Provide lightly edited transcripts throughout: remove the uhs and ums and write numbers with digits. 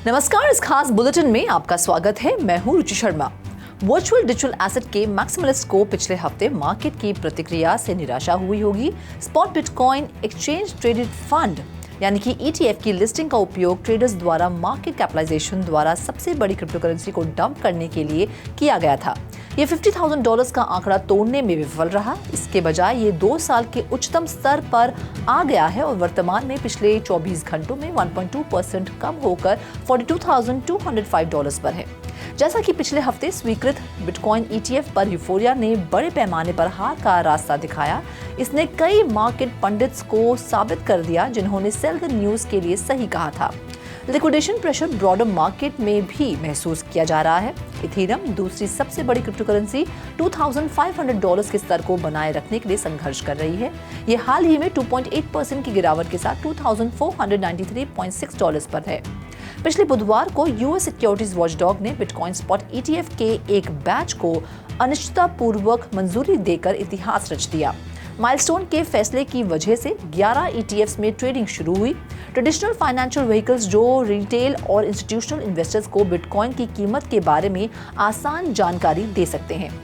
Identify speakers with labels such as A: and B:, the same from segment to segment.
A: नमस्कार, इस खास बुलेटिन में आपका स्वागत है। मैं हूं रुचि शर्मा। वर्चुअल डिजिटल एसेट के मैक्सिमलिस्ट को पिछले हफ्ते मार्केट की प्रतिक्रिया से निराशा हुई होगी। Spot bitcoin exchange traded fund यानी कि ETF की लिस्टिंग का उपयोग ट्रेडर्स द्वारा मार्केट कैपिटलाइजेशन द्वारा सबसे बड़ी क्रिप्टो करेंसी को डंप करने के लिए किया गया था। ये $50,000 का आंकड़ा तोड़ने में विफल रहा। इसके बजाय ये 2 साल के उच्चतम स्तर पर आ गया है और वर्तमान में पिछले 24 घंटों में 1.2% कम होकर $42,205 पर है। जैसा कि पिछले हफ्ते स्वीकृत बिटकॉइन ETF पर यूफोरिया ने बड़े पैमाने पर हार का रास्ता दिखाया, इसने कई मार्केट पंडित्स को साबित कर दिया जिन्होंने सेल द न्यूज के लिए सही कहा था। लिक्विडेशन प्रेशर ब्रॉडर मार्केट में भी महसूस किया जा रहा है। इथेरियम दूसरी सबसे बड़ी क्रिप्टो करेंसी $2,500 के स्तर को बनाए रखने के लिए संघर्ष कर रही है। ये हाल ही में 2.8% की गिरावट के साथ $2,493.6 पर है। पिछले बुधवार को यूएस सिक्योरिटीज वॉचडॉग ने बिटकॉइन स्पॉट ETF के एक बैच को अनिश्चिततापूर्वक मंजूरी देकर इतिहास रच दिया। माइलस्टोन के फैसले की वजह से 11 ETFs में ट्रेडिंग शुरू हुई। ट्रेडिशनल फाइनेंशियल व्हीकल्स जो रिटेल और इंस्टीट्यूशनल इन्वेस्टर्स को बिटकॉइन की कीमत के बारे में आसान जानकारी दे सकते हैं।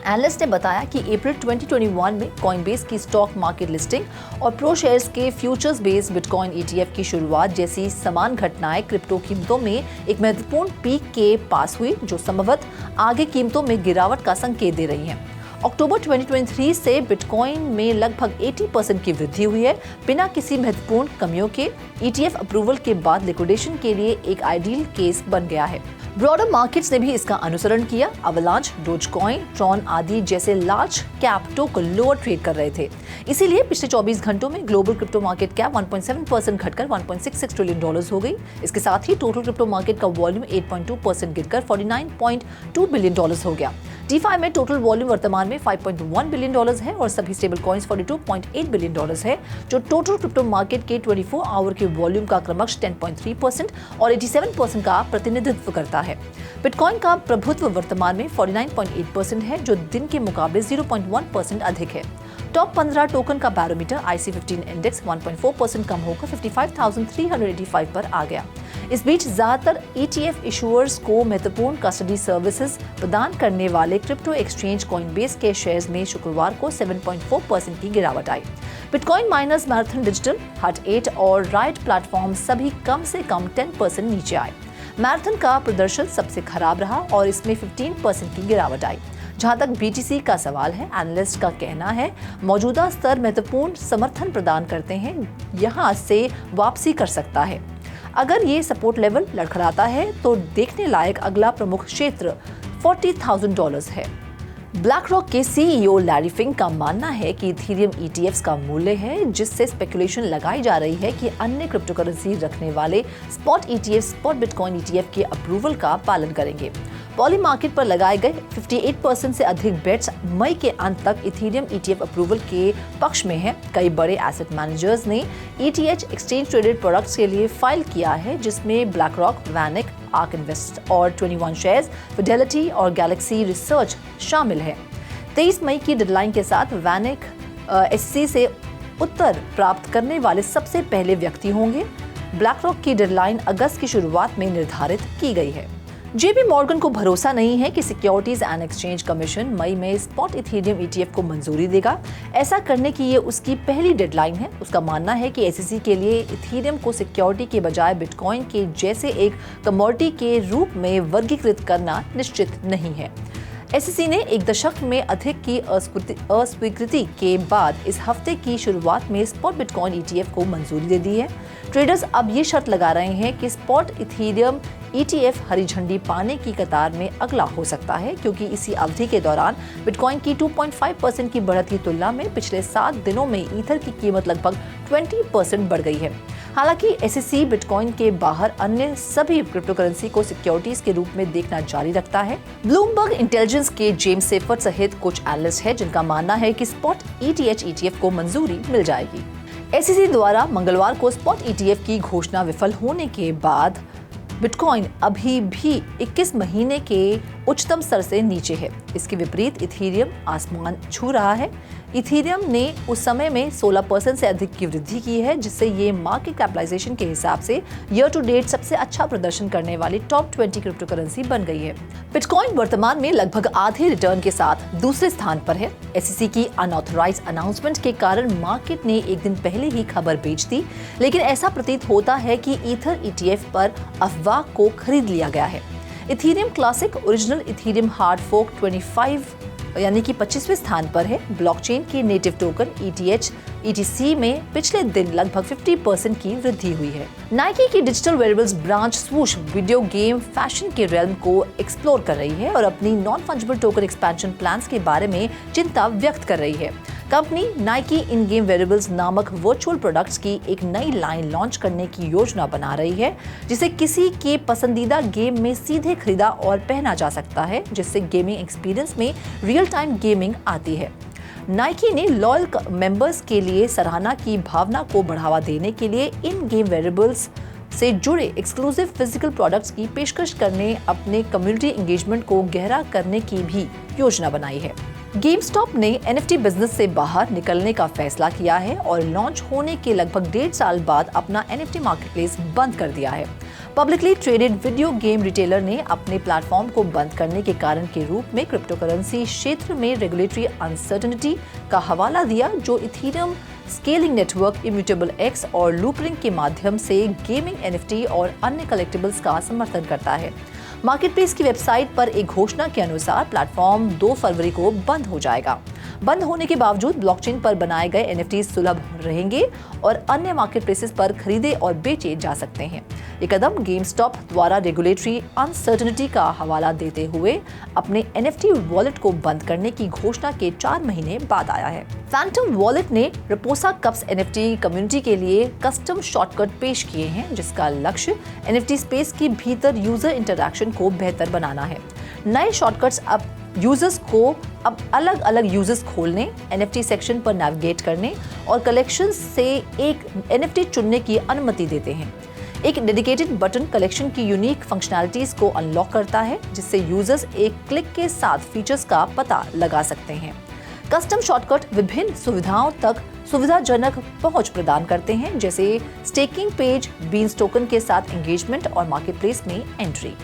A: एनालिस्ट ने बताया कि अप्रैल 2021 में कॉइनबेस की स्टॉक मार्केट लिस्टिंग और प्रो शेयर्स के फ्यूचर्स बेस्ड बिटकॉइन ETF की शुरुआत जैसी समान घटनाएं क्रिप्टो कीमतों में एक महत्वपूर्ण पीक के पास हुई, जो संभवतः आगे कीमतों में गिरावट का संकेत दे रही हैं। अक्टूबर 2023 से बिटकॉइन में लगभग 80% की वृद्धि हुई है। बिना किसी महत्वपूर्ण कमियों के ETF अप्रूवल के बाद लिक्विडेशन के लिए एक आइडियल केस बन गया है। ब्रॉडर मार्केट्स ने भी इसका अनुसरण किया। अवलांच, डोजकॉइन, ट्रॉन आदि जैसे large cap token lower trade कर रहे थे। इसीलिए पिछले 24 घंटों में ग्लोबल क्रिप्टो मार्केट कैप 1.7% घटकर $1.66 ट्रिलियन हो गई। इसके साथ ही टोटल क्रिप्टो मार्केट का वॉल्यूम 8.2% गिरकर $49.2 बिलियन हो गया। DeFi में टोटल वॉल्यूम वर्तमान में $5.1 बिलियन है और सभी स्टेबल कॉइन्स $42.8 बिलियन है, जो टोटल क्रिप्टो मार्केट के 24 आवर के वॉल्यूम का क्रमशः 10.3% और 87% का प्रतिनिधित्व करता है। बिटकॉइन का प्रभुत्व वर्तमान में 49.8% है, जो दिन के मुकाबले 0.1% अधिक है। टॉप 15 टोकन का बैरोमीटर IC15 इंडेक्स 1.4% कम होकर 55,385 पर आ गया। इस बीच ज्यादातर ETF इशूअर्स को महत्वपूर्ण कस्टडी सर्विसेज प्रदान करने वाले क्रिप्टो एक्सचेंज कॉइनबेस के शेयर्स में शुक्रवार को 7.4% की गिरावट आई। बिटकॉइन माइनर्स मैराथन डिजिटल, हट 8 और राइट प्लेटफॉर्म सभी कम से कम 10% नीचे आए। मैराथन का प्रदर्शन सबसे खराब रहा और इसमें 15% की गिरावट आई। जहां तक BTC का सवाल है, एनालिस्ट का कहना है मौजूदा स्तर महत्वपूर्ण समर्थन प्रदान करते हैं, यहां से वापसी कर सकता है। अगर ये सपोर्ट लेवल लड़खड़ाता है तो देखने लायक अगला प्रमुख क्षेत्र $40,000 है। ब्लैक रॉक के CEO लैरी फिंक का मानना है कि इथेरियम ETFs का मूल्य है, जिससे स्पेकुलेशन लगाई जा रही है कि अन्य क्रिप्टो करेंसी रखने वाले स्पॉट बिटकॉइन ETF के अप्रूवल का पालन करेंगे। पॉली मार्केट पर लगाए गए 58% से अधिक बेट्स मई के अंत तक इथेरियम ETF अप्रूवल के पक्ष में हैं। कई बड़े एसेट मैनेजर्स ने ETH एक्सचेंज ट्रेडेड प्रोडक्ट्स के लिए फाइल किया है, जिसमें black rock, Vanik, arc invest और 21 शेयर्स, फिडेलिटी और गैलेक्सी रिसर्च शामिल है। 23 मई की डेडलाइन के साथ वैनिक SEC से उत्तर प्राप्त करने वाले सबसे पहले व्यक्ति होंगे। ब्लैक रॉक की डेडलाइन अगस्त की शुरुआत में निर्धारित की गई है। JP मॉर्गन को भरोसा नहीं है कि सिक्योरिटीज एंड एक्सचेंज कमीशन मई में स्पॉट इथेरियम ETF को मंजूरी देगा। ऐसा करने की ये उसकी पहली डेडलाइन है। उसका मानना है कि SEC के लिए इथेरियम को सिक्योरिटी के बजाय बिटकॉइन के जैसे एक कमोडिटी के रूप में वर्गीकृत करना निश्चित नहीं है। SEC ने 1 दशक में अधिक की अस्वीकृति के बाद इस हफ्ते की शुरुआत में स्पॉट बिटकॉइन ETF को मंजूरी दे दी है। ट्रेडर्स अब ये शर्त लगा रहे हैं कि स्पॉट इथेरियम ETF हरी झंडी पाने की कतार में अगला हो सकता है, क्योंकि इसी अवधि के दौरान बिटकॉइन की 2.5% की बढ़त की तुलना में पिछले 7 दिनों में ईथर की कीमत लगभग 20% बढ़ गई है। हालांकि SEC बिटकॉइन के बाहर अन्य सभी क्रिप्टो करेंसी को सिक्योरिटीज के रूप में देखना जारी रखता है। ब्लूमबर्ग इंटेलिजेंस के जेम्स सेफर्ट सहित कुछ एनालिस्ट हैं जिनका मानना है कि स्पॉट ETH ETF को मंजूरी मिल जाएगी। SEC द्वारा मंगलवार को स्पॉट ETF की घोषणा विफल होने के बाद बिटकॉइन अभी भी 21 महीने के उच्चतम स्तर से नीचे है। इसके विपरीत इथेरियम आसमान छू रहा है। इथेरियम ने उस समय में 16% से अधिक की वृद्धि की है, जिससे ये मार्केट कैपिटलाइजेशन के हिसाब से ईयर टू डेट सबसे अच्छा प्रदर्शन करने वाली टॉप 20 क्रिप्टो करेंसी बन गई है। बिटकॉइन वर्तमान में लगभग आधे रिटर्न के साथ दूसरे स्थान पर है। SEC की अनऑथराइज अनाउंसमेंट के कारण मार्केट ने एक दिन पहले ही खबर बेच दी, लेकिन ऐसा प्रतीत होता है कि ईथर ETF पर अफवाह को खरीद लिया गया है। Ethereum classic original Ethereum hard fork 25वें स्थान पर है। ब्लॉकचेन के नेटिव टोकन ETH/ETC में पिछले दिन लगभग 50% की वृद्धि हुई है। नाइकी की digital wearables branch Swoosh video game fashion के रेल्म को एक्सप्लोर कर रही है और अपनी non fungible token expansion plans के बारे में चिंता व्यक्त कर रही है। Company Nike in game wearables नामक वर्चुअल प्रोडक्ट्स की एक नई लाइन लॉन्च करने की योजना बना रही है, जिसे किसी के पसंदीदा गेम में सीधे खरीदा और पहना जा सकता है, जिससे गेमिंग एक्सपीरियंस में रियल टाइम गेमिंग आती है। नाइकी ने लॉयल मेंबर्स के लिए सराहना की भावना को बढ़ावा देने के लिए इन गेम वेयरेबल्स से जुड़े एक्सक्लूसिव फिजिकल प्रोडक्ट्स की पेशकश करने अपने कम्युनिटी एंगेजमेंट को गहरा करने की भी योजना बनाई है। गेमस्टॉप ने NFT बिजनेस से बाहर निकलने का फैसला किया है और लॉन्च होने के लगभग 1.5 साल बाद अपना NFT मार्केटप्लेस बंद कर दिया है। Publicly traded video game retailer ने अपने प्लेटफॉर्म को बंद करने के कारण के रूप में क्रिप्टो करेंसी क्षेत्र में रेगुलेटरी अनसर्टेनिटी का हवाला दिया, जो Ethereum scaling network, immutable X और लूपरिंग के माध्यम से गेमिंग NFT और अन्य कलेक्टिबल्स का समर्थन करता है। मार्केटप्लेस की वेबसाइट पर एक घोषणा के अनुसार प्लेटफॉर्म 2 फरवरी को बंद हो जाएगा। बंद होने के बावजूद ब्लॉकचेन पर बनाए गए NFT सुलभ रहेंगे और अन्य मार्केटप्लेसेस पर खरीदे और बेचे जा सकते हैं। ये कदम गेमस्टॉप द्वारा रेगुलेटरी अनसर्टेनिटी का हवाला देते हुए अपने NFT वॉलेट को बंद करने की घोषणा के 4 महीने बाद आया है। फैंटम वॉलेट ने रपोसा कप्स NFT कम्युनिटी के लिए कस्टम शॉर्टकट पेश किए हैं, जिसका लक्ष्य NFT स्पेस के भीतर यूजर इंटरैक्शन को बेहतर बनाना है। नए शॉर्टकट्स अब यूजर्स को अलग अलग यूजर्स खोलने, NFT सेक्शन पर नेविगेट करने और कलेक्शन से एक NFT चुनने की अनुमति देते हैं। एक डेडिकेटेड बटन कलेक्शन की यूनिक फंक्शनैलिटीज को अनलॉक करता है, जिससे यूजर्स एक क्लिक के साथ फीचर्स का पता लगा सकते हैं। कस्टम शॉर्टकट विभिन्न सुविधाओं तक सुविधाजनक पहुंच प्रदान करते हैं, जैसे स्टेकिंग पेज, बीन्स टोकन के साथ एंगेजमेंट और मार्केटप्लेस में एंट्री।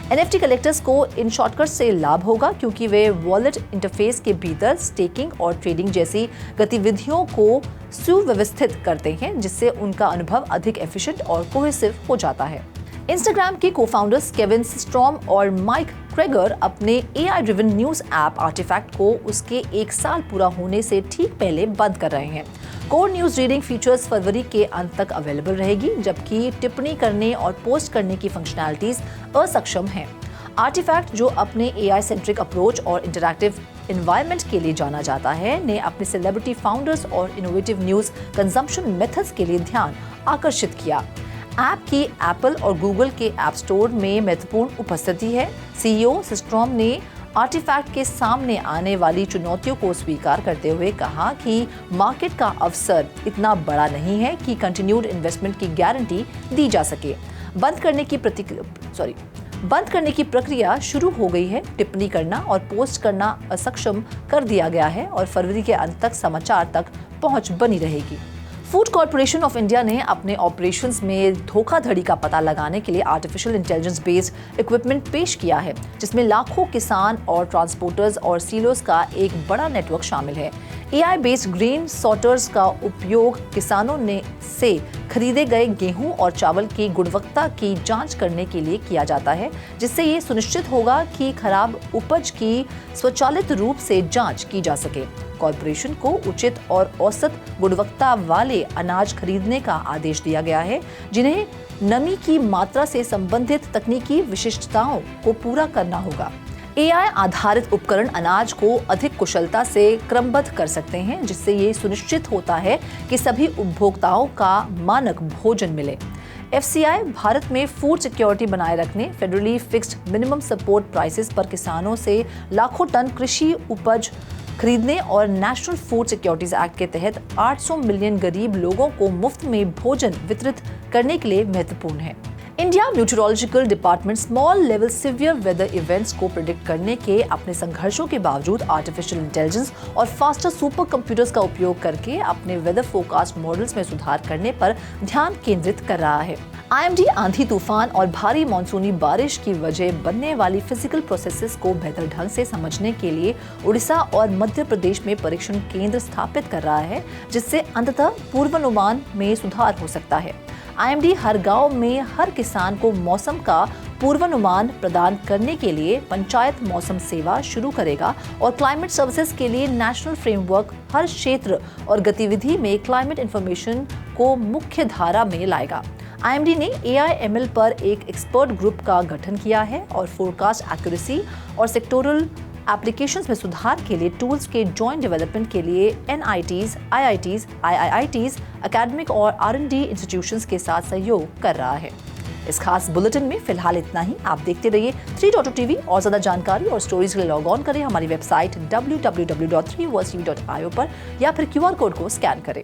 A: NFT कलेक्टर्स को इन शॉर्टकट से लाभ होगा, क्योंकि वे वॉलेट इंटरफेस के भीतर स्टेकिंग और ट्रेडिंग जैसी गतिविधियों को सुव्यवस्थित करते हैं, जिससे उनका अनुभव अधिक एफिशिएंट और कोहेसिव हो जाता है। इंस्टाग्राम के को-फाउंडर्स केविन स्ट्रॉम और माइक क्रेगर अपने AI driven news app Artifact को उसके 1 साल पूरा होने से ठीक पहले बंद कर रहे हैं। कोर न्यूज रीडिंग फीचर्स फरवरी के अंत तक अवेलेबल रहेगी, जबकि टिप्पणी करने और पोस्ट करने की फंक्शनैलिटीज असक्षम हैं। आर्टिफैक्ट, जो अपने AI सेंट्रिक अप्रोच और इंटरैक्टिव एनवायरनमेंट के लिए जाना जाता है, ने अपने सेलिब्रिटी फाउंडर्स और इनोवेटिव न्यूज कंजम्पशन मेथड्स के लिए ध्यान आकर्षित किया। ऐप की एप्पल और गूगल के ऐप स्टोर में महत्वपूर्ण उपस्थिति है। CEO स्ट्रॉम ने आर्टिफैक्ट के सामने आने वाली चुनौतियों को स्वीकार करते हुए कहा कि मार्केट का अवसर इतना बड़ा नहीं है कि कंटिन्यूड इन्वेस्टमेंट की गारंटी दी जा सके। बंद करने की प्रक्रिया शुरू हो गई है। टिप्पणी करना और पोस्ट करना असक्षम कर दिया गया है और फरवरी के अंत तक समाचार तक पहुंच बनी रहेगी। फूड कॉर्पोरेशन ऑफ इंडिया ने अपने ऑपरेशंस में धोखाधड़ी का पता लगाने के लिए आर्टिफिशियल इंटेलिजेंस बेस्ड इक्विपमेंट पेश किया है, जिसमें लाखों किसान और ट्रांसपोर्टर्स और सीलोर्स का एक बड़ा नेटवर्क शामिल है। AI बेस्ड ग्रेन सॉर्टर्स का उपयोग किसानों से खरीदे गए गेहूं और चावल की गुणवत्ता की जांच करने के लिए किया जाता है, जिससे ये सुनिश्चित होगा कि खराब उपज की स्वचालित रूप से जांच की जा सके। कॉर्पोरेशन को उचित और औसत गुणवत्ता वाले अनाज खरीदने का आदेश दिया गया है, जिन्हें नमी की मात्रा से संबंधित तकनीकी विशिष्टताओं को पूरा करना होगा। AI आधारित उपकरण अनाज को अधिक कुशलता से क्रमबद्ध कर सकते हैं, जिससे ये सुनिश्चित होता है कि सभी उपभोक्ताओं का मानक भोजन मिले। FCI भारत में फूड सिक्योरिटी बनाए रखने, federally fixed minimum support prices पर किसानों से लाखों टन कृषि उपज खरीदने और नेशनल फूड सिक्योरिटीज एक्ट के तहत 800 मिलियन गरीब लोगों को मुफ्त में भोजन वितरित करने के लिए महत्वपूर्ण है। India Meteorological Department small level severe weather events को प्रिडिक्ट करने के अपने संघर्षों के बावजूद आर्टिफिशियल इंटेलिजेंस और फास्टर सुपर कंप्यूटर्स का उपयोग करके अपने वेदर फोरकास्ट मॉडल्स में सुधार करने पर ध्यान केंद्रित कर रहा है। IMD आंधी तूफान और भारी मानसूनी बारिश की वजह बनने वाली फिजिकल प्रोसेसेस को बेहतर ढंग से समझने के लिए उड़ीसा और मध्य प्रदेश में परीक्षण केंद्र स्थापित कर रहा है, जिससे अंततः पूर्वानुमान में सुधार हो सकता है। IMD हर गांव में हर किसान को मौसम का पूर्वानुमान प्रदान करने के लिए पंचायत मौसम सेवा शुरू करेगा और क्लाइमेट सर्विसेज के लिए नेशनल फ्रेमवर्क हर क्षेत्र और गतिविधि में क्लाइमेट इंफॉर्मेशन को मुख्य धारा में लाएगा। IMD ने AI/ML पर एक एक्सपर्ट ग्रुप का गठन किया है और फोरकास्ट एक्यूरेसी और सेक्टोरल एप्लीकेशंस में सुधार के लिए टूल्स के जॉइंट डेवलपमेंट के लिए NITs, IITs, IIITs, एकेडमिक और R&D इंस्टीट्यूशंस के साथ सहयोग कर रहा है। इस खास बुलेटिन में फिलहाल इतना ही। आप देखते रहिए 3.2 TV और ज्यादा जानकारी और स्टोरीज के लिए लॉग ऑन करें हमारी वेबसाइट www.3voicetv.io पर या फिर QR कोड को स्कैन करें।